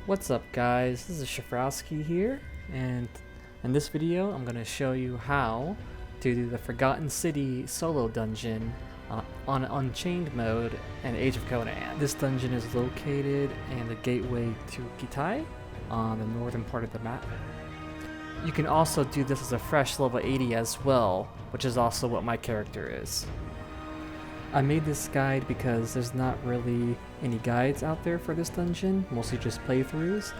What's up guys, this is Shurfrousky here, and in this video I'm going to show you how to do the Forgotten City solo dungeon on Unchained mode in Age of Conan. This dungeon is located in the gateway to Khitai on the northern part of the map. You can also do this as a fresh level 80 as well, which is also what my character is. I made this guide because there's not really any guides out there for this dungeon, mostly just playthroughs.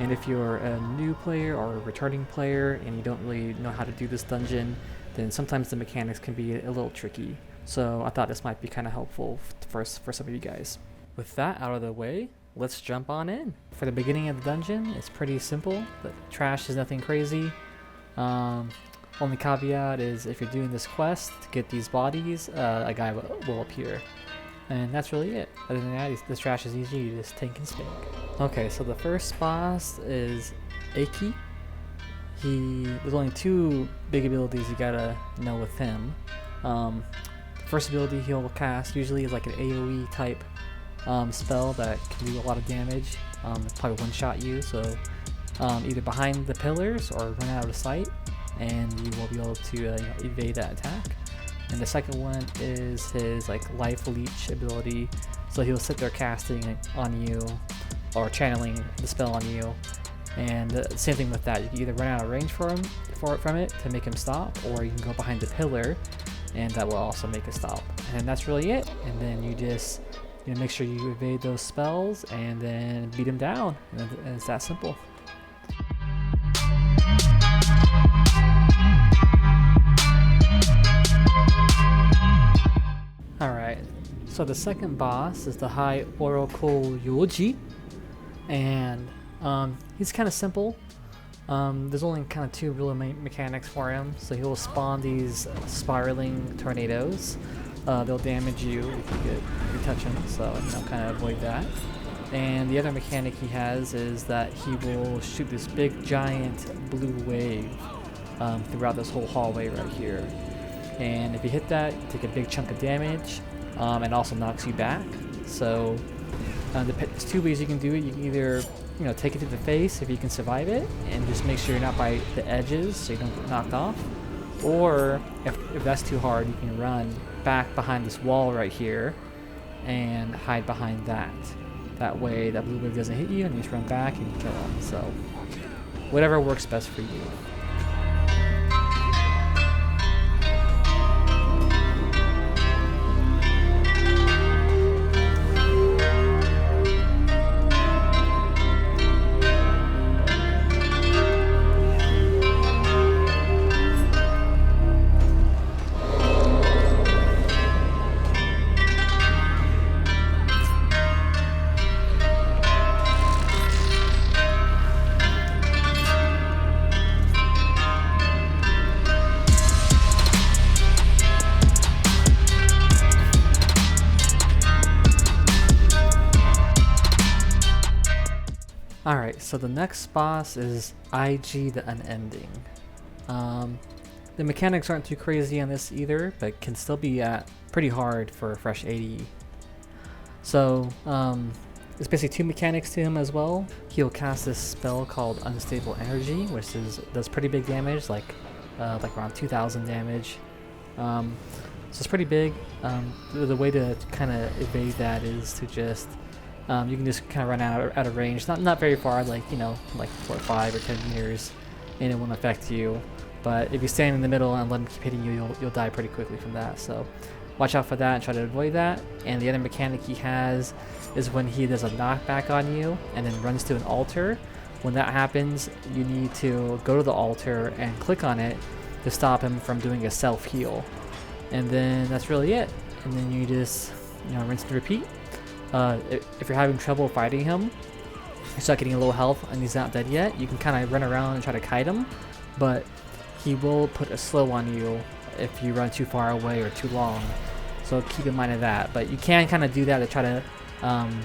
And if you're a new player or a returning player and you don't really know how to do this dungeon, then sometimes the mechanics can be a little tricky. So I thought this might be kind of helpful for some of you guys. With that out of the way, let's jump on in. For the beginning of the dungeon, it's pretty simple. The trash is nothing crazy. Only caveat is if you're doing this quest to get these bodies, a guy will appear. And that's really it. Other than that, this trash is easy, you just tank and spank. Okay, so the first boss is Aki. There's only two big abilities you gotta know with him. First ability he'll cast usually is like an AoE type spell that can do a lot of damage. Probably one-shot you, so either behind the pillars or run out of sight, and you will be able to evade that attack. And the second one is his life leech ability, so he'll sit there casting on you or channeling the spell on you. And same thing with that, you can either run out of range from it to make him stop, or you can go behind the pillar and that will also make it stop. And that's really it. And then you just make sure you evade those spells and then beat him down, and it's that simple. Alright, so the second boss is the High Oracle Yoji, and he's kind of simple. There's only kind of two real mechanics for him. So he'll spawn these spiraling tornadoes. They'll damage you if you touch him, so kind of avoid that. And the other mechanic he has is that he will shoot this big giant blue wave throughout this whole hallway right here. And if you hit that, you take a big chunk of damage, and also knocks you back. So there's two ways you can do it. You can either take it to the face if you can survive it, and just make sure you're not by the edges so you don't get knocked off. Or if that's too hard, you can run back behind this wall right here and hide behind that. That way that blue wave doesn't hit you, and you just run back and you kill them. So whatever works best for you. Alright, so the next boss is IG the Unending. The mechanics aren't too crazy on this either, but can still be pretty hard for a fresh 80. So there's basically two mechanics to him as well. He'll cast this spell called Unstable Energy, which does pretty big damage, like around 2,000 damage. So it's pretty big. The way to kind of evade that is to just you can just kind of run out of range, not very far, like 5 or 10 meters, and it won't affect you. But if you stand in the middle and let him keep hitting you, you'll die pretty quickly from that. So watch out for that and try to avoid that. And the other mechanic he has is when he does a knockback on you and then runs to an altar. When that happens, you need to go to the altar and click on it to stop him from doing a self-heal. And then that's really it. And then you just rinse and repeat. If you're having trouble fighting him, you start getting a low health and he's not dead yet, you can kind of run around and try to kite him, but he will put a slow on you if you run too far away or too long. So keep in mind of that. But you can kind of do that to try to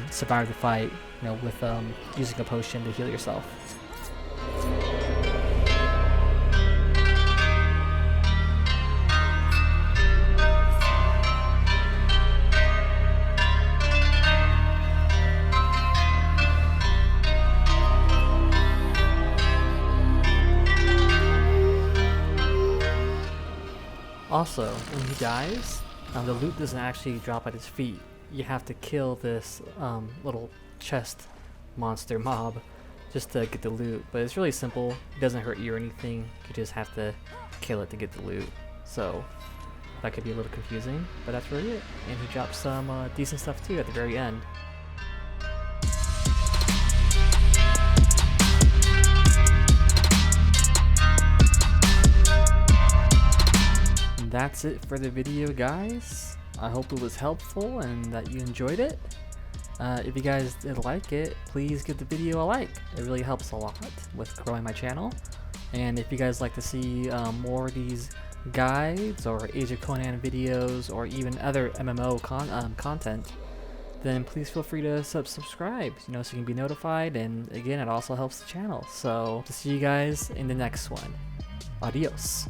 survive the fight, with using a potion to heal yourself. Also, when he dies, the loot doesn't actually drop at his feet. You have to kill this little chest monster mob just to get the loot, but it's really simple. It doesn't hurt you or anything. You just have to kill it to get the loot. So that could be a little confusing, but that's really it. And he drops some decent stuff too at the very end. And that's it for the video, guys. I hope it was helpful and that you enjoyed it. If you guys did like it, please give the video a like. It really helps a lot with growing my channel. And if you guys like to see more of these guides or Age of Conan videos or even other MMO content, then please feel free to subscribe, so you can be notified, and again, it also helps the channel. So to see you guys in the next one. Adios.